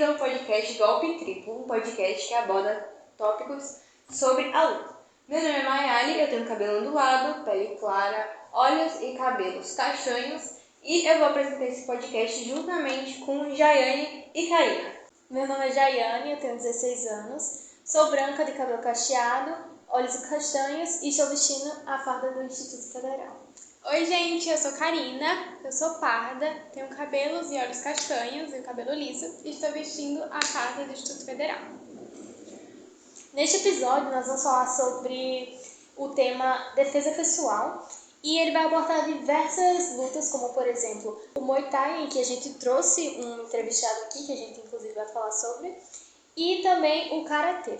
ao podcast Golpe Triplo, um podcast que aborda tópicos sobre a luta. Meu nome é Mayali, eu tenho cabelo ondulado, pele clara, olhos e cabelos castanhos e eu vou apresentar esse podcast juntamente com Jaiane e Karina. Meu nome é Jaiane, eu tenho 16 anos, sou branca de cabelo cacheado, olhos castanhos e estou vestindo a farda do Instituto Federal. Oi gente, eu sou Karina, eu sou parda, tenho cabelos e olhos castanhos e o cabelo liso e estou vestindo a farda do Instituto Federal. Neste episódio nós vamos falar sobre o tema defesa pessoal e ele vai abordar diversas lutas, como por exemplo o Muay Thai, em que a gente trouxe um entrevistado aqui, que a gente inclusive vai falar sobre, e também o Karatê.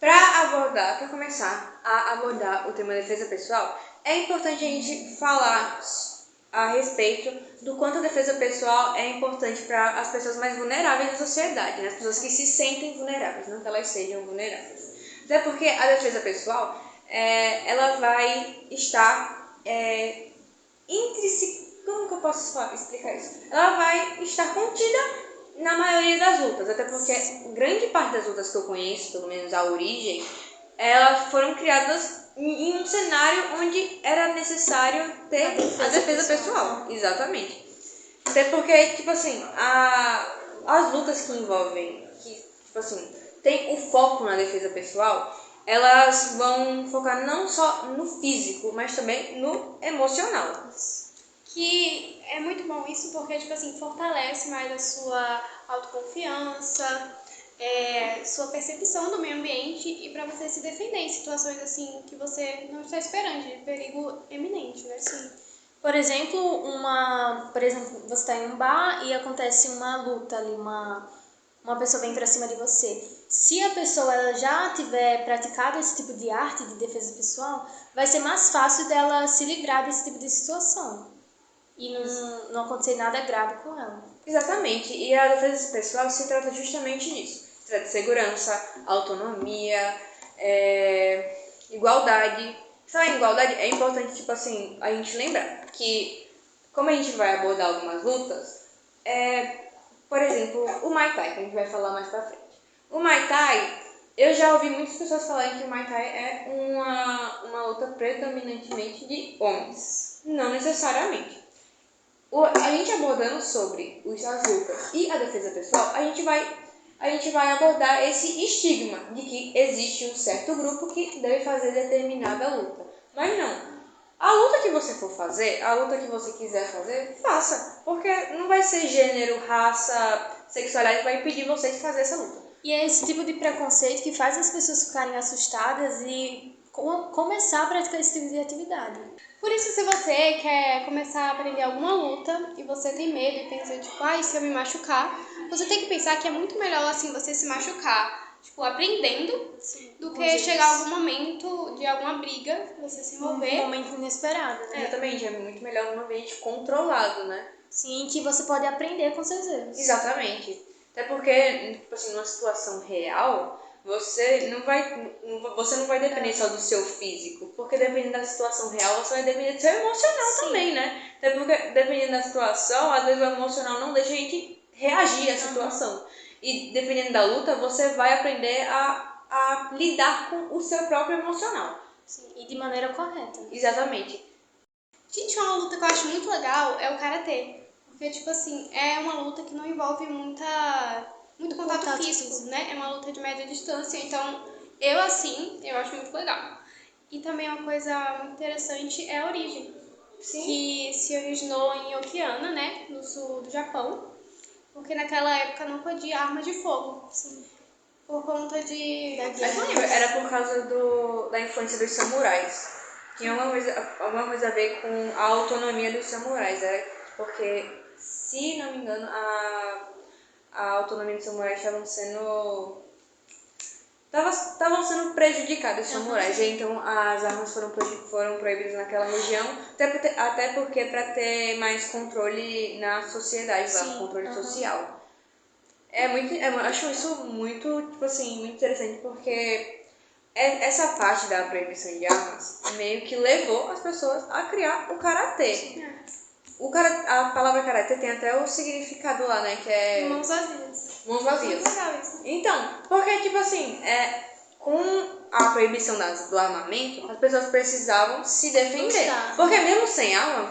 Para começar a abordar o tema defesa pessoal, é importante a gente falar a respeito do quanto a defesa pessoal é importante para as pessoas mais vulneráveis da sociedade, né? As pessoas que se sentem vulneráveis, não que elas sejam vulneráveis. Até porque a defesa pessoal, ela vai estar como que eu posso explicar isso? Ela vai estar contida na maioria das lutas, até porque grande parte das lutas que eu conheço, pelo menos a origem, elas foram criadas em um cenário onde era necessário ter a defesa pessoal. Exatamente. Até porque, tipo assim, as lutas que envolvem, tem o foco na defesa pessoal, elas vão focar não só no físico, mas também no emocional. Que é muito bom isso porque, fortalece mais a sua autoconfiança, sua percepção do meio ambiente e para você se defender em situações que você não está esperando, de perigo eminente, né? Sim. Por exemplo, você está em um bar e acontece uma luta ali, uma pessoa vem para cima de você. Se a pessoa ela já tiver praticado esse tipo de arte de defesa pessoal, vai ser mais fácil dela se livrar desse tipo de situação e não acontecer nada grave com ela. Exatamente, e a defesa pessoal se trata justamente disso. Se trata de segurança, autonomia, igualdade. Falar em igualdade, é importante, a gente lembrar que, como a gente vai abordar algumas lutas, por exemplo, o Muay Thai, que a gente vai falar mais pra frente. O Muay Thai, eu já ouvi muitas pessoas falarem que o Muay Thai é uma luta predominantemente de homens. Não necessariamente. A gente abordando sobre as lutas e a defesa pessoal, a gente vai abordar esse estigma de que existe um certo grupo que deve fazer determinada luta. Mas não. A luta que você for fazer, a luta que você quiser fazer, faça. Porque não vai ser gênero, raça, sexualidade que vai impedir você de fazer essa luta. E é esse tipo de preconceito que faz as pessoas ficarem assustadas e começar a praticar esse tipo de atividade. Por isso, se você quer começar a aprender alguma luta e você tem medo e pensa, se eu me machucar, você tem que pensar que é muito melhor, você se machucar, aprendendo, do que chegar algum momento de alguma briga, você se envolver. Um momento inesperado, né? Exatamente, é muito melhor num ambiente controlado, né? Sim, que você pode aprender com seus erros. Exatamente. Até porque, numa situação real, você não vai depender só do seu físico, porque dependendo da situação real, você vai depender do seu emocional também, né? Até porque, dependendo da situação, às vezes o emocional não deixa a gente reagir à situação. E dependendo da luta, você vai aprender a lidar com o seu próprio emocional. Sim, e de maneira correta. Exatamente. Gente, uma luta que eu acho muito legal é o Karatê. Porque, é uma luta que não envolve muito contato físico, né? É uma luta de média distância, então eu acho muito legal. E também uma coisa muito interessante é a origem. Sim. Que se originou em Okinawa, né? No sul do Japão. Porque naquela época não podia arma de fogo. Sim. Por conta de... Era por causa da influência dos samurais. Tinha alguma coisa a ver com a autonomia dos samurais. Porque, se não me engano, a autonomia dos samurais estavam sendo prejudicadas, os samurais. E então as armas foram proibidas naquela região, até porque para ter mais controle na sociedade, lá, controle social. Eu acho isso muito, muito interessante, porque essa parte da proibição de armas meio que levou as pessoas a criar o Karatê. a palavra karatê tem até o significado lá, né? Que é Mãos vazias. mãos vazias. Muito legal isso. Então, porque, tipo assim, com a proibição do armamento, as pessoas precisavam se defender. Lutar. Porque mesmo sem arma,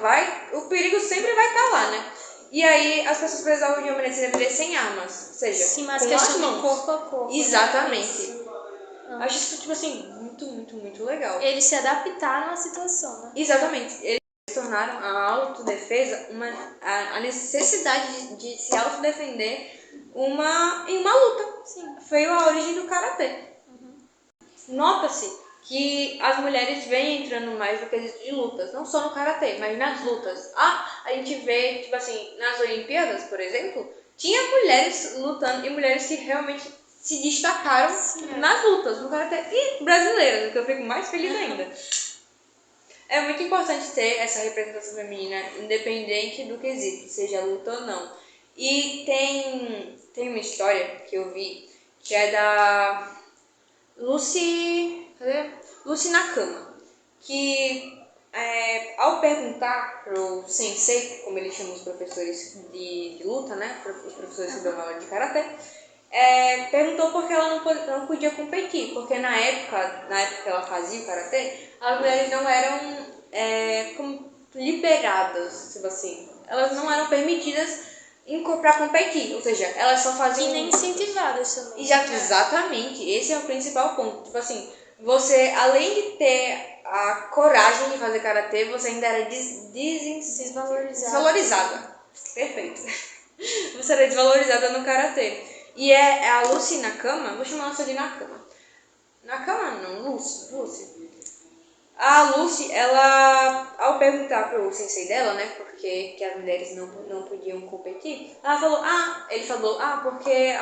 o perigo sempre vai estar lá, né? E aí as pessoas precisavam de uma maneira de se defender sem armas. Ou seja, Sim, mas com questão as mãos. de corpo a corpo. Exatamente. Né? Acho isso, tipo assim, muito, muito, muito legal. Eles se adaptaram à situação, né? Exatamente. Eles tornaram a autodefesa a necessidade de se autodefender em uma luta. Sim. Foi a origem do karatê. Nota-se que as mulheres vêm entrando mais no quesito de lutas, não só no karatê, mas nas lutas. A gente vê, tipo assim, nas Olimpíadas, por exemplo, tinha mulheres lutando e mulheres que realmente se destacaram nas lutas, no karatê, e brasileiras, o que eu fico mais feliz ainda. É muito importante ter essa representação feminina, independente do quesito, seja luta ou não. E tem uma história que eu vi, que é da Lucy Nakama, que ao perguntar pro sensei, como ele chama os professores de luta, né, os professores que dão aula de karatê, perguntou por que ela não podia competir, porque na época que ela fazia o karatê, as mulheres não eram liberadas, tipo assim, elas não eram permitidas para competir, ou seja, elas só faziam... E nem incentivadas também. Exatamente, esse é o principal ponto. Tipo assim, você, além de ter a coragem de fazer karatê, você ainda era desvalorizada. Perfeito. Você era desvalorizada no karatê. E a Lucy Nakama, vou chamar ela só de Nakama. Nakama não, Lucy. A Lucy, ela, ao perguntar pro sensei dela, né, porque que as mulheres não podiam competir, ele falou, porque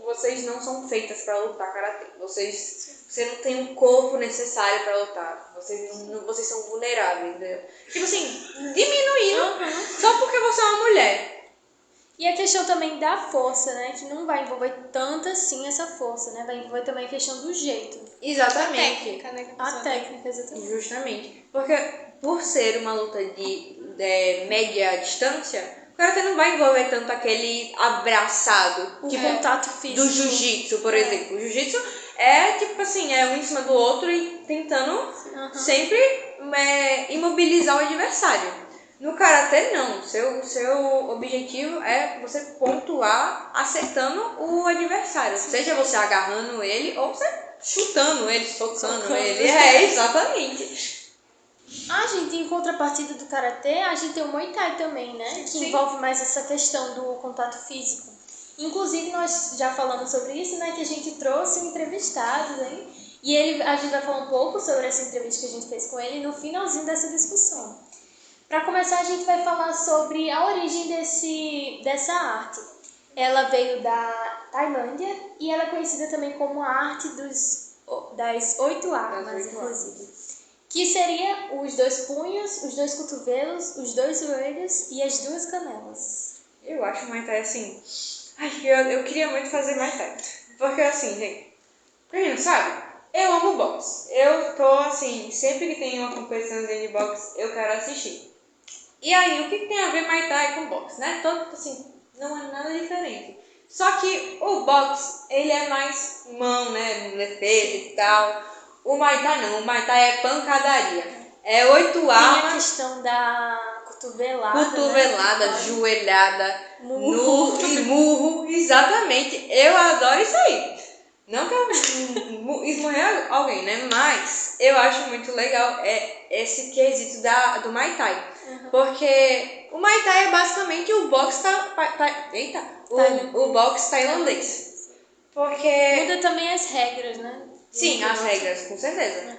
vocês não são feitas para lutar karatê. Você não tem um corpo necessário para lutar. Vocês são vulneráveis, entendeu? Tipo assim, diminuindo só porque você é uma mulher. E a questão também da força, né? Que não vai envolver tanto assim essa força, né? Vai envolver também a questão do jeito. Exatamente. A técnica, né? A técnica, exatamente. Justamente. Porque por ser uma luta de média distância, o karatê não vai envolver tanto aquele abraçado. O tipo, contato físico. Do jiu-jitsu, por exemplo. O jiu-jitsu tipo assim, um em cima do outro e tentando sempre imobilizar o adversário. No karatê, não. Seu objetivo é você pontuar acertando o adversário. Seja você agarrando ele ou você chutando ele, socando ele. Exatamente. A gente, em contrapartida do karatê, a gente tem o Muay Thai também, né? Que envolve mais essa questão do contato físico. Inclusive, nós já falamos sobre isso, né? Que a gente trouxe um entrevistado, né? E a gente vai falar um pouco sobre essa entrevista que a gente fez com ele no finalzinho dessa discussão. Para começar, a gente vai falar sobre a origem dessa arte. Ela veio da Tailândia e ela é conhecida também como a arte das 8 armas, inclusive. Que seria os 2 punhos, os 2 cotovelos, os 2 joelhos e as 2 canelas. Eu acho o Muay Thai assim... eu queria muito fazer Muay Thai. Porque assim, gente... Pra quem não sabe, eu amo boxe. Eu tô assim... Sempre que tem uma competição de boxe, eu quero assistir. E aí, o que tem a ver Muay Thai com boxe, né? Tanto assim, não é nada diferente. Só que o boxe, ele é mais mão, né? Defesa e tal. O Muay Thai não, o Muay Thai é pancadaria. É 8 armas. Tem a questão da cotovelada, né? Joelhada, murro. Exatamente. Eu adoro isso aí. Não que eu esmurrei alguém, né? Mas eu acho muito legal esse quesito do Muay Thai. Porque o Muay Thai é basicamente o boxe o boxe tailandês. Porque... Muda também as regras, né? Sim, as regras, com certeza.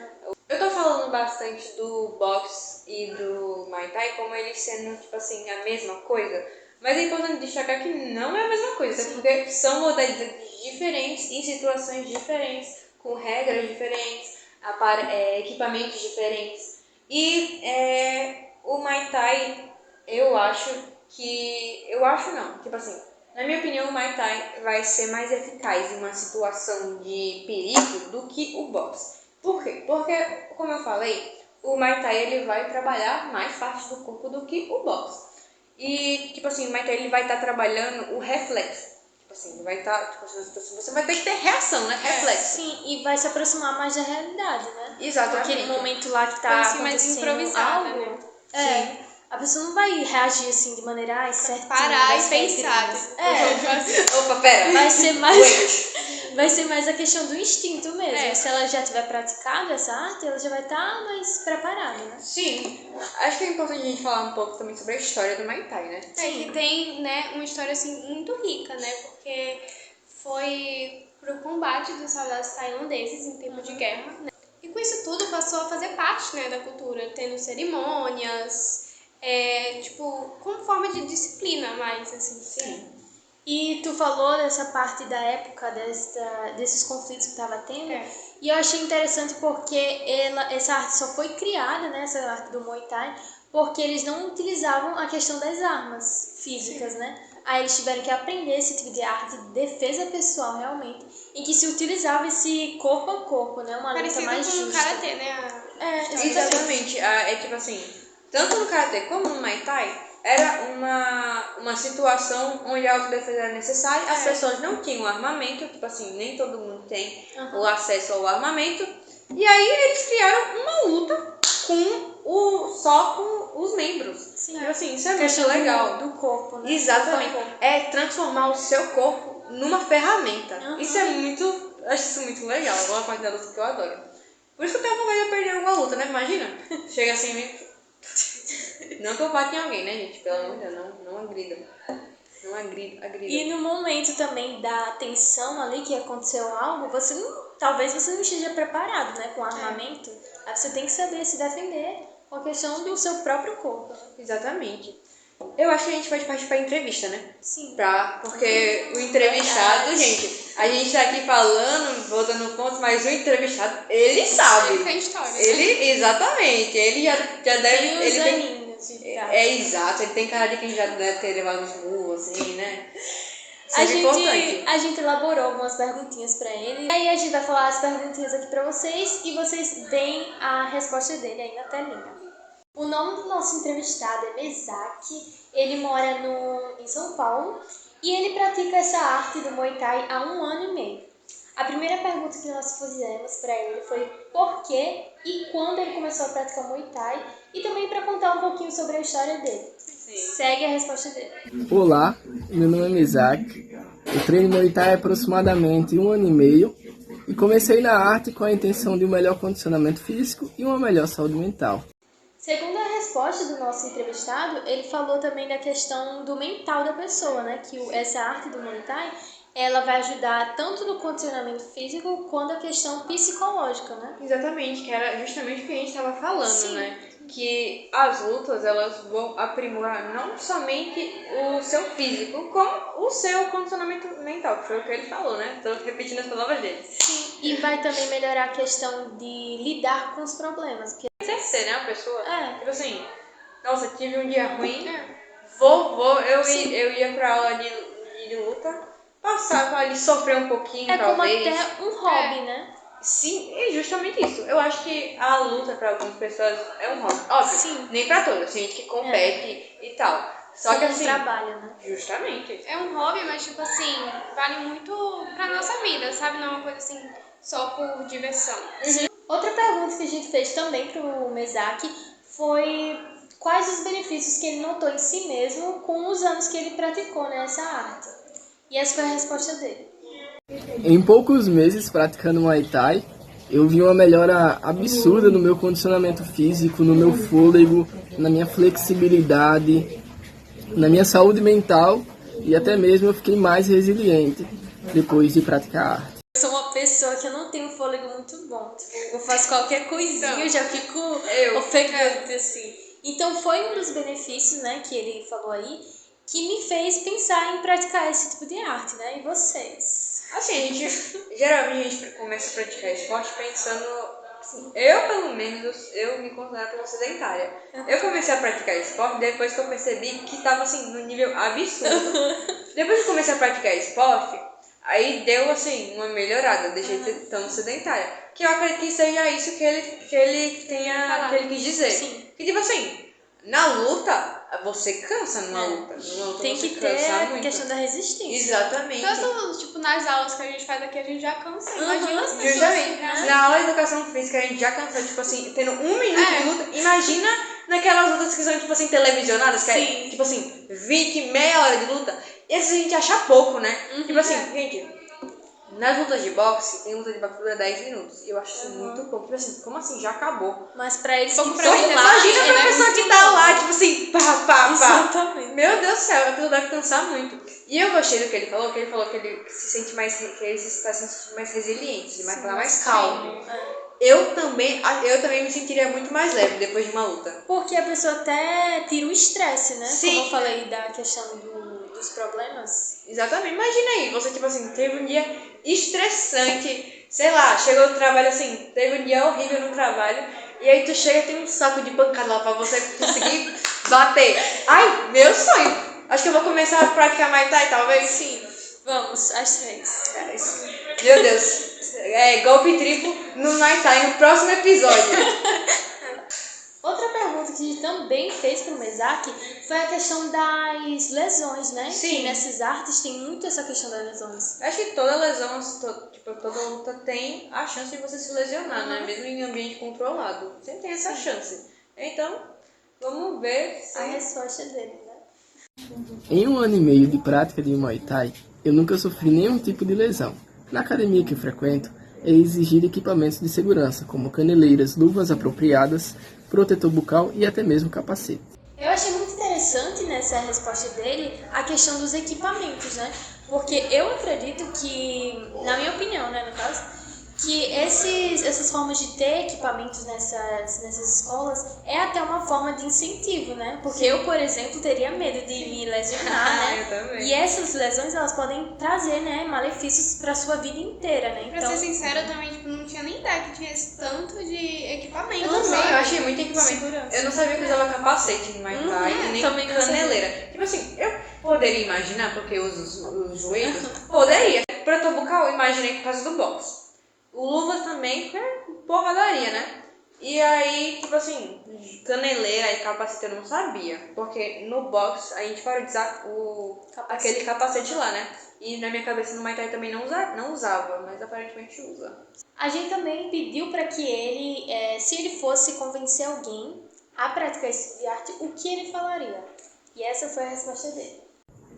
Eu tô falando bastante do boxe e do Muay Thai como eles sendo, tipo assim, a mesma coisa. Mas é importante destacar que não é a mesma coisa, porque são modalidades diferentes, em situações diferentes, com regras diferentes, equipamentos diferentes. E o Muay Thai, eu acho não, tipo assim, na minha opinião, o Muay Thai vai ser mais eficaz em uma situação de perigo do que o boxe. Por quê? Porque, como eu falei, o Muay Thai ele vai trabalhar mais partes do corpo do que o boxe. E, tipo assim, o Muay Thai ele vai estar trabalhando o reflexo. Tipo assim, ele vai estar, tipo assim, você vai ter que ter reação, né? Reflexo. Sim, e vai se aproximar mais da realidade, né? Exatamente. Naquele momento lá que tá Coisa assim, mais acontecendo improvisada, algo, né? é, a pessoa não vai reagir assim de maneira certinha. Parar das e pensar. regrinhas. Opa, pera. Vai ser mais a questão do instinto mesmo. É. Se ela já tiver praticado essa arte, ela já vai estar mais preparada, né? Sim. Acho que é importante a gente falar um pouco também sobre a história do Muay Thai, né? É que tem, né, uma história assim muito rica, né? Porque foi pro combate dos soldados tailandeses em tempo de guerra, né? E com isso tudo passou a fazer parte, né, da cultura, tendo cerimônias, tipo, como forma de disciplina mais, assim. Sim. E tu falou dessa parte da época desses conflitos que estava tendo, e eu achei interessante porque essa arte só foi criada, né, essa arte do Muay Thai, porque eles não utilizavam a questão das armas físicas, né? Aí eles tiveram que aprender esse tipo de arte de defesa pessoal, realmente, em que se utilizava esse corpo a corpo, né? Uma luta Parecido mais com o justa. karatê, né? Exatamente. É tipo assim, tanto no Karatê como no Muay Thai, era uma situação onde a autodefesa era necessária, as pessoas não tinham armamento, tipo assim, nem todo mundo tem o acesso ao armamento, e aí eles criaram uma luta só com os membros. Sim. Tipo assim, isso é muito legal. Do corpo, né? Exatamente. Corpo a corpo. É transformar o seu corpo numa ferramenta. Isso é muito. Acho isso muito legal. É uma parte da luta que eu adoro. Por isso que eu tenho vontade de perder alguma luta, né? Imagina. Chega assim meio. Não que eu bata em alguém, né, gente? Pelo amor de Deus, não agridam. Não agridam. E no momento também da tensão ali, que aconteceu algo, talvez você não esteja preparado, né, com armamento. Aí você tem que saber se defender com a questão do seu próprio corpo. Exatamente. Eu acho que a gente pode partir pra entrevista, né? Sim. Porque o entrevistado, gente, a gente tá aqui falando, voltando pontos, mas o entrevistado, ele sabe. Ele tem história. Exatamente. Ele já deve. Tem Ele uns tem. aninhos de idade. Exato, ele tem cara de quem já deve ter levado uns murros, assim, né? Sempre importante. A gente elaborou algumas perguntinhas pra ele. E aí a gente vai falar as perguntinhas aqui pra vocês e vocês deem a resposta dele aí na telinha. O nome do nosso entrevistado é Mesak, ele mora em São Paulo e ele pratica essa arte do Muay Thai há 1 ano e meio. A primeira pergunta que nós fizemos para ele foi por que e quando ele começou a praticar Muay Thai e também para contar um pouquinho sobre a história dele. Segue a resposta dele. Olá, meu nome é Mesak, eu treino Muay Thai há aproximadamente 1 ano e meio e comecei na arte com a intenção de um melhor condicionamento físico e uma melhor saúde mental. Segundo a resposta do nosso entrevistado, ele falou também da questão do mental da pessoa, né? Que essa arte do Muay Thai, ela vai ajudar tanto no condicionamento físico quanto a questão psicológica, né? Exatamente, que era justamente o que a gente estava falando, Sim. né? Que as lutas, elas vão aprimorar não somente o seu físico, como o seu condicionamento mental, que foi o que ele falou, né? Estou repetindo as palavras dele. Sim, e vai também melhorar a questão de lidar com os problemas. Porque Exercer, né, a pessoa? Tipo assim, nossa, tive um dia ruim, eu ia pra aula de luta, passava ali, sofrer um pouquinho, é como talvez. até um hobby, né? Sim, é justamente isso. Eu acho que a luta para algumas pessoas é um hobby. Óbvio, Sim. nem pra todas. Tem gente que compete e tal. Só que Como assim. trabalho, né? Justamente. É um hobby, mas tipo assim, vale muito pra nossa vida, sabe? Não é uma coisa assim, só por diversão. Outra pergunta que a gente fez também pro Mesak foi quais os benefícios que ele notou em si mesmo com os anos que ele praticou nessa arte. E essa foi a resposta dele. Em poucos meses praticando Muay Thai, eu vi uma melhora absurda no meu condicionamento físico, no meu fôlego, na minha flexibilidade, na minha saúde mental e até mesmo eu fiquei mais resiliente depois de praticar arte. Eu sou uma pessoa que eu não tenho um fôlego muito bom. Tipo, eu faço qualquer coisinha, eu já fico ofegante, assim. Então foi um dos benefícios, né, que ele falou aí, que me fez pensar em praticar esse tipo de arte, né? E vocês? Assim, geralmente a gente começa a praticar esporte pensando. Assim, eu, pelo menos, eu me considero uma pessoa sedentária. Eu comecei a praticar esporte depois que eu percebi que estava assim, num nível absurdo. Depois que eu comecei a praticar esporte, aí deu assim, uma melhorada, deixei de ser tão sedentária. Que eu acredito que seja isso que ele quis dizer. Sim. Que tipo assim, na luta, você cansa numa luta. Numa luta Tem você que ter cansa a muito. questão da resistência. Exatamente. Tanto, tipo, nas aulas que a gente faz aqui, a gente já cansa. Imagina as pessoas. Justamente. Na aula de educação física a gente já cansou, tipo assim, tendo 1 minuto de luta. Imagina naquelas lutas que são, tipo assim, televisionadas, que é, tipo assim, 20, meia hora de luta. Essas a gente acha pouco, né? Tipo assim, gente, nas lutas de boxe, tem luta de boxe que dura 10 minutos. E eu acho isso muito pouco. Tipo assim, como assim? Já acabou. Mas pra eles que Pouco estão pra gente, lá, Imagina pra é pessoa muito que tá bom. lá, tipo assim, pá, pá, pá. Exatamente. Meu Deus do céu, a pessoa deve cansar muito. E eu gostei do que ele falou que ele se sente mais, que ele está se sentindo mais resiliente, mais calmo. Eu também me sentiria muito mais leve depois de uma luta. Porque a pessoa até tira o estresse, né? Sim. Como eu falei da questão dos problemas. Exatamente. Imagina aí, você, tipo assim, teve um dia estressante, sei lá, chegou no trabalho assim, teve um dia horrível no trabalho, e aí tu chega e tem um saco de pancada lá pra você conseguir bater. Ai, meu sonho! Acho que eu vou começar a praticar Muay Thai, talvez. Sim, vamos, às 3. Meu Deus. Golpe triplo no Muay Thai no próximo episódio. Outra pergunta que a gente também fez pro Mesaque foi a questão das lesões, né? Sim. Que nessas artes tem muito essa questão das lesões. Acho que toda lesão, toda luta tem a chance de você se lesionar, né? Mesmo em ambiente controlado. Sempre tem essa chance. Então, vamos ver se... A resposta dele, né? Em 1 ano e meio de prática de Muay Thai, eu nunca sofri nenhum tipo de lesão. Na academia que eu frequento, é exigido equipamentos de segurança, como caneleiras, luvas apropriadas, protetor bucal e até mesmo capacete. Eu achei muito interessante nessa resposta dele a questão dos equipamentos, né? Porque eu acredito que, na minha opinião, né, no caso, que essas formas de ter equipamentos nessas escolas é até uma forma de incentivo, né? Porque eu, por exemplo, teria medo de me lesionar, né? Eu também. E essas lesões, elas podem trazer, né, malefícios para sua vida inteira, né? Pra ser sincera, eu também tipo, não tinha nem ideia que tinha esse tanto de equipamento. Eu também, eu achei muito equipamento. Segurança. Eu não sabia que usava capacete no Muay Thai e nem também não sabia. caneleira. Tipo assim, eu poderia imaginar, porque eu uso os joelhos, poderia. Protetor bucal, eu imaginei por causa do boxe. O luvas também, que é porradaria, né? E aí, tipo assim, caneleira e capacete eu não sabia. Porque no boxe a gente parou de usar aquele capacete lá, né? E na minha cabeça no Muay Thai também não usava, mas aparentemente usa. A gente também pediu para que ele, se ele fosse convencer alguém a praticar esse tipo de arte, o que ele falaria? E essa foi a resposta dele.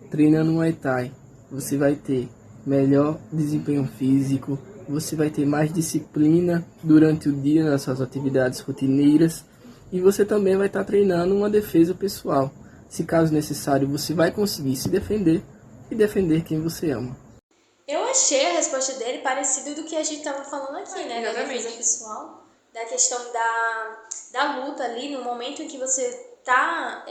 Treinando Muay Thai, você vai ter melhor desempenho físico, você vai ter mais disciplina durante o dia nas suas atividades rotineiras e você também vai estar treinando uma defesa pessoal. Se caso necessário, você vai conseguir se defender e defender quem você ama. Eu achei a resposta dele parecida do que a gente estava falando aqui, né? Da Exatamente. defesa pessoal, da questão da luta ali, no momento em que você tá...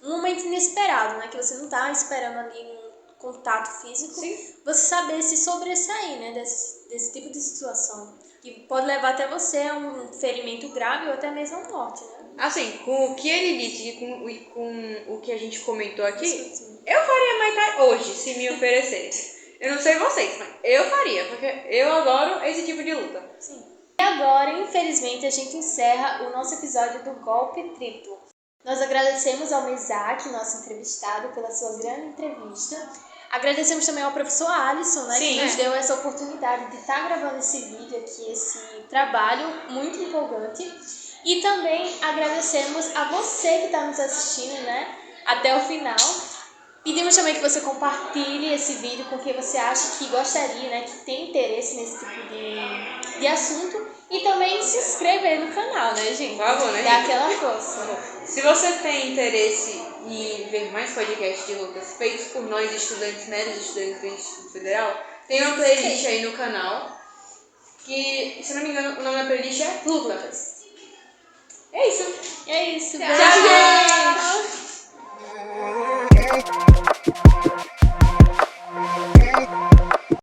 um momento inesperado, né? Que você não tá esperando ali um contato físico. Sim. Você saber se sobressair, né? Desse tipo de situação. Que pode levar até você a um ferimento grave ou até mesmo a morte, né? Assim, com o que ele disse e com o que a gente comentou aqui, eu faria Muay Thai hoje, se me oferecesse. Eu não sei vocês, mas eu faria, porque eu adoro esse tipo de luta. Sim. E agora, infelizmente, a gente encerra o nosso episódio do Golpe Triplo. Nós agradecemos ao Mesaque, nosso entrevistado, pela sua grande entrevista. Agradecemos também ao professor Alisson, né, Sim, que nos deu essa oportunidade de estar gravando esse vídeo aqui, esse trabalho muito empolgante. E também agradecemos a você que está nos assistindo, né, até o final. Pedimos também que você compartilhe esse vídeo com quem você acha que gostaria, né, que tem interesse nesse tipo de assunto. E também se inscreva aí no canal, né, gente? Por favor, né, Dá gente? aquela força. Se você tem interesse em ver mais podcasts de lutas feitos por nós, estudantes, meros estudantes do Instituto Federal, tem uma playlist aí no canal, que, se não me engano, o nome da playlist é Lutas. É isso. É isso. Tchau, gente!